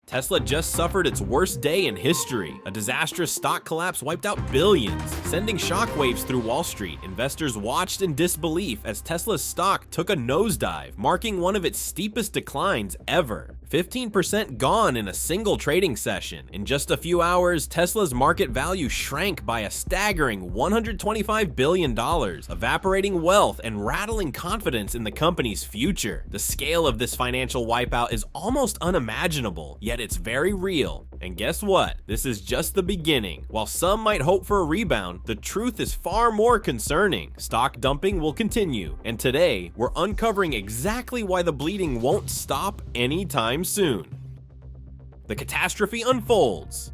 Tesla just suffered its worst day in history. A disastrous stock collapse wiped out billions, sending shockwaves through Wall Street. Investors watched in disbelief as Tesla's stock took a nosedive, marking one of its steepest declines ever. 15% gone in a single trading session. In just a few hours, Tesla's market value shrank by a staggering $125 billion, evaporating wealth and rattling confidence in the company's future. The scale of this financial wipeout is almost unimaginable, yet it's very real. And guess what? This is just the beginning. While some might hope for a rebound, the truth is far more concerning. Stock dumping will continue, and today we're uncovering exactly why the bleeding won't stop anytime soon. The catastrophe unfolds.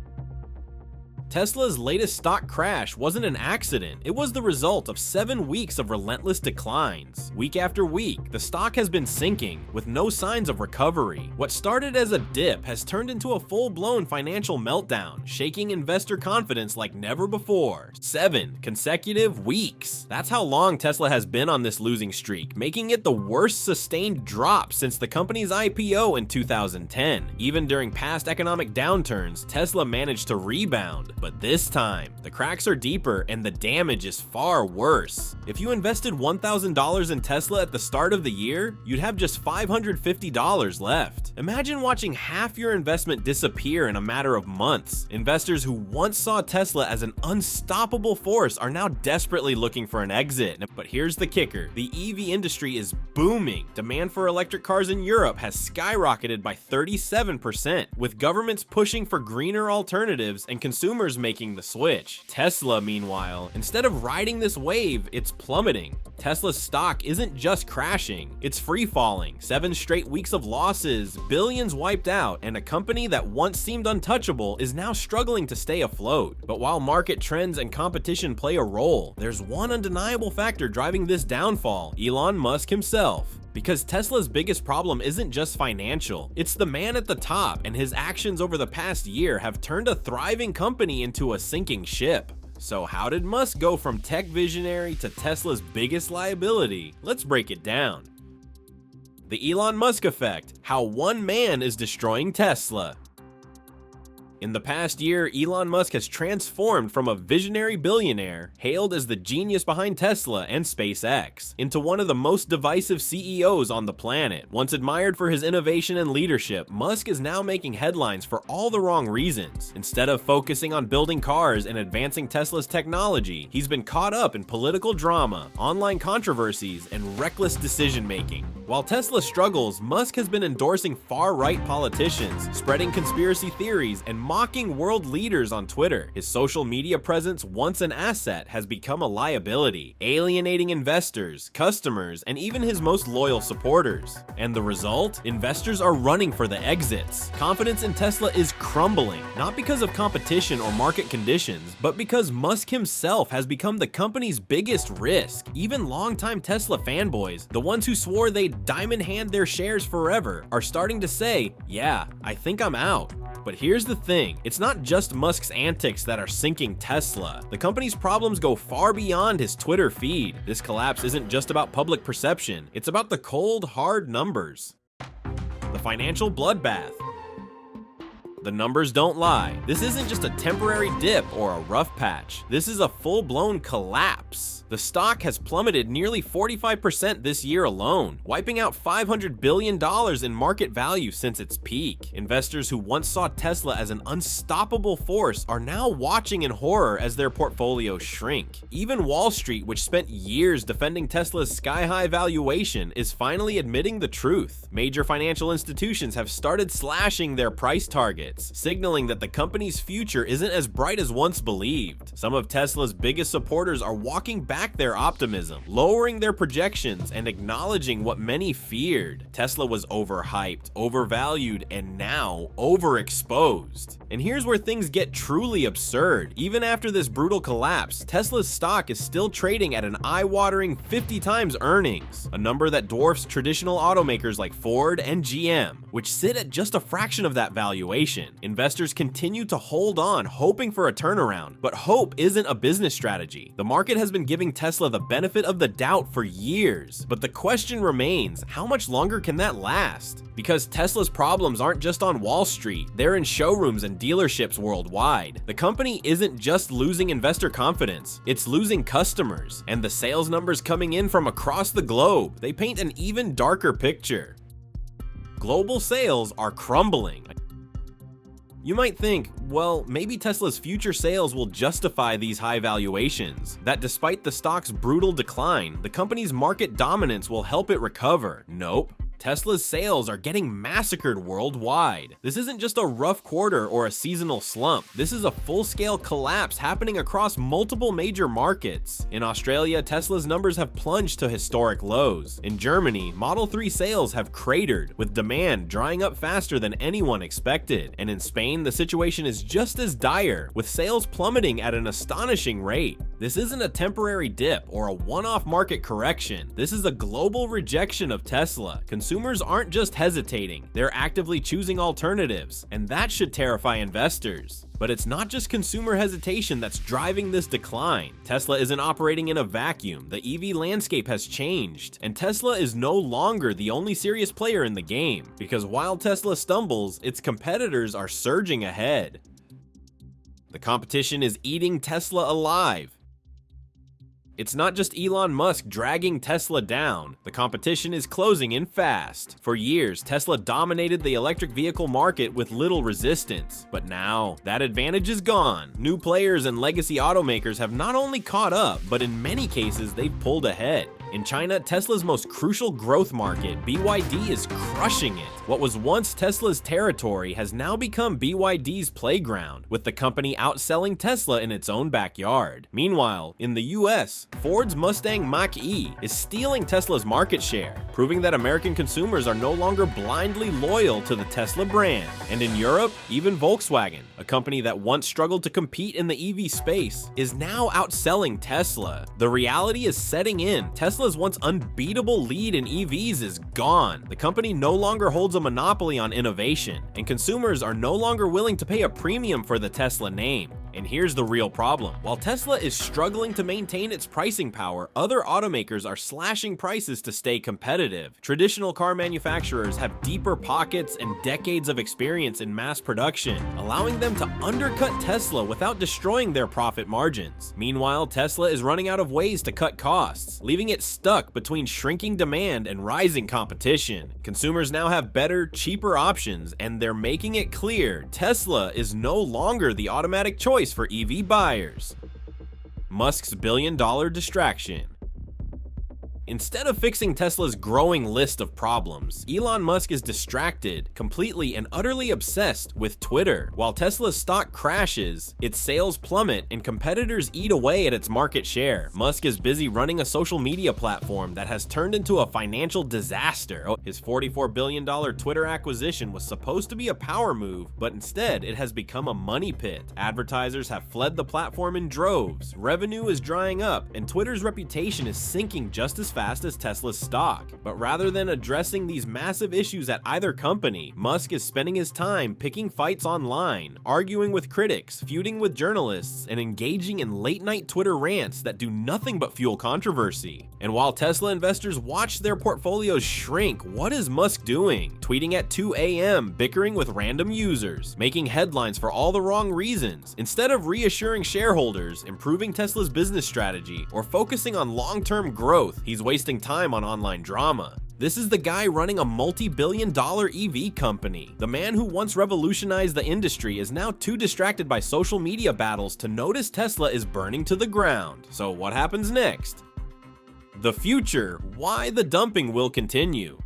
Tesla's latest stock crash wasn't an accident, it was the result of 7 weeks of relentless declines. Week after week, the stock has been sinking, with no signs of recovery. What started as a dip has turned into a full-blown financial meltdown, shaking investor confidence like never before. 7 consecutive weeks. That's how long Tesla has been on this losing streak, making it the worst sustained drop since the company's IPO in 2010. Even during past economic downturns, Tesla managed to rebound. But this time, the cracks are deeper and the damage is far worse. If you invested $1,000 in Tesla at the start of the year, you'd have just $550 left. Imagine watching half your investment disappear in a matter of months. Investors who once saw Tesla as an unstoppable force are now desperately looking for an exit. But here's the kicker: the EV industry is booming. Demand for electric cars in Europe has skyrocketed by 37%, with governments pushing for greener alternatives and consumers making the switch. Tesla, meanwhile, instead of riding this wave, it's plummeting. Tesla's stock isn't just crashing, it's free falling. 7 straight weeks of losses, billions wiped out, and a company that once seemed untouchable is now struggling to stay afloat. But while market trends and competition play a role, there's one undeniable factor driving this downfall: Elon Musk himself. Because Tesla's biggest problem isn't just financial, it's the man at the top, and his actions over the past year have turned a thriving company into a sinking ship. So how did Musk go from tech visionary to Tesla's biggest liability? Let's break it down. The Elon Musk effect: how one man is destroying Tesla. In the past year, Elon Musk has transformed from a visionary billionaire, hailed as the genius behind Tesla and SpaceX, into one of the most divisive CEOs on the planet. Once admired for his innovation and leadership, Musk is now making headlines for all the wrong reasons. Instead of focusing on building cars and advancing Tesla's technology, he's been caught up in political drama, online controversies, and reckless decision-making. While Tesla struggles, Musk has been endorsing far-right politicians, spreading conspiracy theories, and mocking world leaders on Twitter. His social media presence, once an asset, has become a liability, alienating investors, customers, and even his most loyal supporters. And the result? Investors are running for the exits. Confidence in Tesla is crumbling, not because of competition or market conditions, but because Musk himself has become the company's biggest risk. Even longtime Tesla fanboys, the ones who swore they'd diamond hand their shares forever, are starting to say, yeah, I think I'm out. But here's the thing, it's not just Musk's antics that are sinking Tesla. The company's problems go far beyond his Twitter feed. This collapse isn't just about public perception, it's about the cold, hard numbers. The financial bloodbath. The numbers don't lie. This isn't just a temporary dip or a rough patch. This is a full-blown collapse. The stock has plummeted nearly 45% this year alone, wiping out $500 billion in market value since its peak. Investors who once saw Tesla as an unstoppable force are now watching in horror as their portfolios shrink. Even Wall Street, which spent years defending Tesla's sky-high valuation, is finally admitting the truth. Major financial institutions have started slashing their price targets, signaling that the company's future isn't as bright as once believed. Some of Tesla's biggest supporters are walking back their optimism, lowering their projections, and acknowledging what many feared. Tesla was overhyped, overvalued, and now overexposed. And here's where things get truly absurd. Even after this brutal collapse, Tesla's stock is still trading at an eye-watering 50 times earnings, a number that dwarfs traditional automakers like Ford and GM, which sit at just a fraction of that valuation. correction. Investors continue to hold on, hoping for a turnaround, but hope isn't a business strategy. The market has been giving Tesla the benefit of the doubt for years, but the question remains, how much longer can that last? Because Tesla's problems aren't just on Wall Street, they're in showrooms and dealerships worldwide. The company isn't just losing investor confidence, it's losing customers, and the sales numbers coming in from across the globe, they paint an even darker picture. Global sales are crumbling. You might think, well, maybe Tesla's future sales will justify these high valuations, that despite the stock's brutal decline, the company's market dominance will help it recover. Nope. Tesla's sales are getting massacred worldwide. This isn't just a rough quarter or a seasonal slump. This is a full-scale collapse happening across multiple major markets. In Australia, Tesla's numbers have plunged to historic lows. In Germany, Model 3 sales have cratered, with demand drying up faster than anyone expected. And in Spain, the situation is just as dire, with sales plummeting at an astonishing rate. This isn't a temporary dip or a one-off market correction. This is a global rejection of Tesla. Consumers aren't just hesitating, they're actively choosing alternatives, and that should terrify investors. But it's not just consumer hesitation that's driving this decline. Tesla isn't operating in a vacuum. The EV landscape has changed, and Tesla is no longer the only serious player in the game, because while Tesla stumbles, its competitors are surging ahead. The competition is eating Tesla alive. It's not just Elon Musk dragging Tesla down. The competition is closing in fast. For years, Tesla dominated the electric vehicle market with little resistance. But now, that advantage is gone. New players and legacy automakers have not only caught up, but in many cases, they've pulled ahead. In China, Tesla's most crucial growth market, BYD, is crushing it. What was once Tesla's territory has now become BYD's playground, with the company outselling Tesla in its own backyard. Meanwhile, in the US, Ford's Mustang Mach-E is stealing Tesla's market share, proving that American consumers are no longer blindly loyal to the Tesla brand. And in Europe, even Volkswagen, a company that once struggled to compete in the EV space, is now outselling Tesla. The reality is setting in. Tesla's once unbeatable lead in EVs is gone. The company no longer holds a monopoly on innovation, and consumers are no longer willing to pay a premium for the Tesla name. And here's the real problem. While Tesla is struggling to maintain its pricing power, other automakers are slashing prices to stay competitive. Traditional car manufacturers have deeper pockets and decades of experience in mass production, allowing them to undercut Tesla without destroying their profit margins. Meanwhile, Tesla is running out of ways to cut costs, leaving it stuck between shrinking demand and rising competition. Consumers now have better, cheaper options, and they're making it clear Tesla is no longer the automatic choice for EV buyers. Musk's billion-dollar distraction. Instead of fixing Tesla's growing list of problems, Elon Musk is distracted, completely and utterly obsessed with Twitter. While Tesla's stock crashes, its sales plummet, and competitors eat away at its market share, Musk is busy running a social media platform that has turned into a financial disaster. His $44 billion Twitter acquisition was supposed to be a power move, but instead it has become a money pit. Advertisers have fled the platform in droves, revenue is drying up, and Twitter's reputation is sinking just as fast as Tesla's stock. But rather than addressing these massive issues at either company, Musk is spending his time picking fights online, arguing with critics, feuding with journalists, and engaging in late-night Twitter rants that do nothing but fuel controversy. And while Tesla investors watch their portfolios shrink, what is Musk doing? Tweeting at 2 a.m., bickering with random users, making headlines for all the wrong reasons. Instead of reassuring shareholders, improving Tesla's business strategy, or focusing on long-term growth, he's wasting time on online drama. This is the guy running a multi-billion-dollar EV company. The man who once revolutionized the industry is now too distracted by social media battles to notice Tesla is burning to the ground. So what happens next? The future, why the dumping will continue.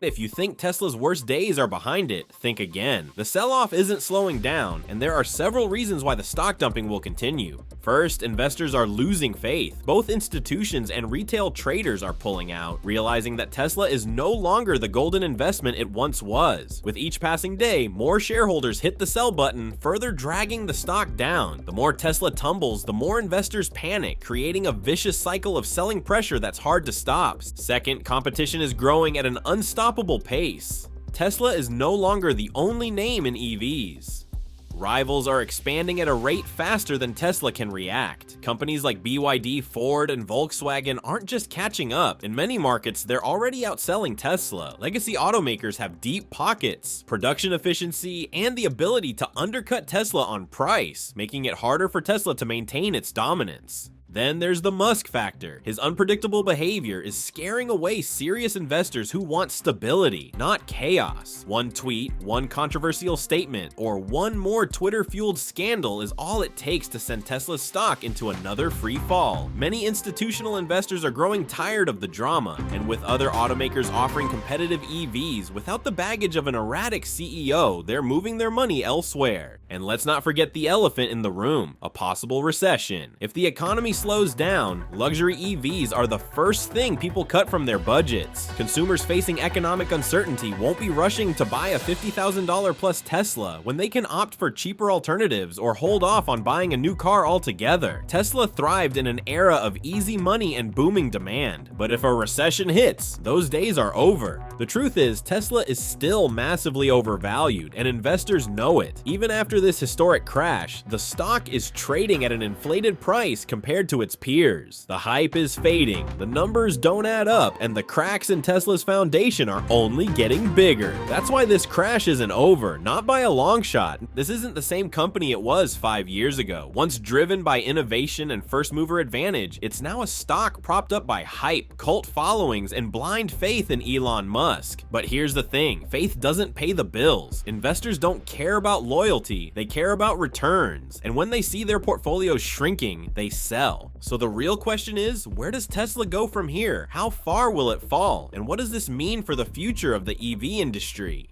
If you think Tesla's worst days are behind it, think again. The sell-off isn't slowing down, and there are several reasons why the stock dumping will continue. First, investors are losing faith. Both institutions and retail traders are pulling out, realizing that Tesla is no longer the golden investment it once was. With each passing day, more shareholders hit the sell button, further dragging the stock down. The more Tesla tumbles, the more investors panic, creating a vicious cycle of selling pressure that's hard to stop. Second, competition is growing at an unstoppable pace. Tesla is no longer the only name in EVs. Rivals are expanding at a rate faster than Tesla can react. Companies like BYD, Ford, and Volkswagen aren't just catching up. In many markets, they're already outselling Tesla. Legacy automakers have deep pockets, production efficiency, and the ability to undercut Tesla on price, making it harder for Tesla to maintain its dominance. Then there's the Musk factor. His unpredictable behavior is scaring away serious investors who want stability, not chaos. One tweet, one controversial statement, or one more Twitter-fueled scandal is all it takes to send Tesla's stock into another free fall. Many institutional investors are growing tired of the drama, and with other automakers offering competitive EVs without the baggage of an erratic CEO, they're moving their money elsewhere. And let's not forget the elephant in the room, a possible recession. If the economy slows down, luxury EVs are the first thing people cut from their budgets. Consumers facing economic uncertainty won't be rushing to buy a $50,000 plus Tesla when they can opt for cheaper alternatives or hold off on buying a new car altogether. Tesla thrived in an era of easy money and booming demand, but if a recession hits, those days are over. The truth is, Tesla is still massively overvalued, and investors know it. Even after this historic crash, the stock is trading at an inflated price compared to its peers. The hype is fading, the numbers don't add up, and the cracks in Tesla's foundation are only getting bigger. That's why this crash isn't over, not by a long shot. This isn't the same company it was 5 years ago. Once driven by innovation and first mover advantage, it's now a stock propped up by hype, cult followings, and blind faith in Elon Musk. But here's the thing, faith doesn't pay the bills. Investors don't care about loyalty, they care about returns. And when they see their portfolios shrinking, they sell. So the real question is, where does Tesla go from here? How far will it fall? And what does this mean for the future of the EV industry?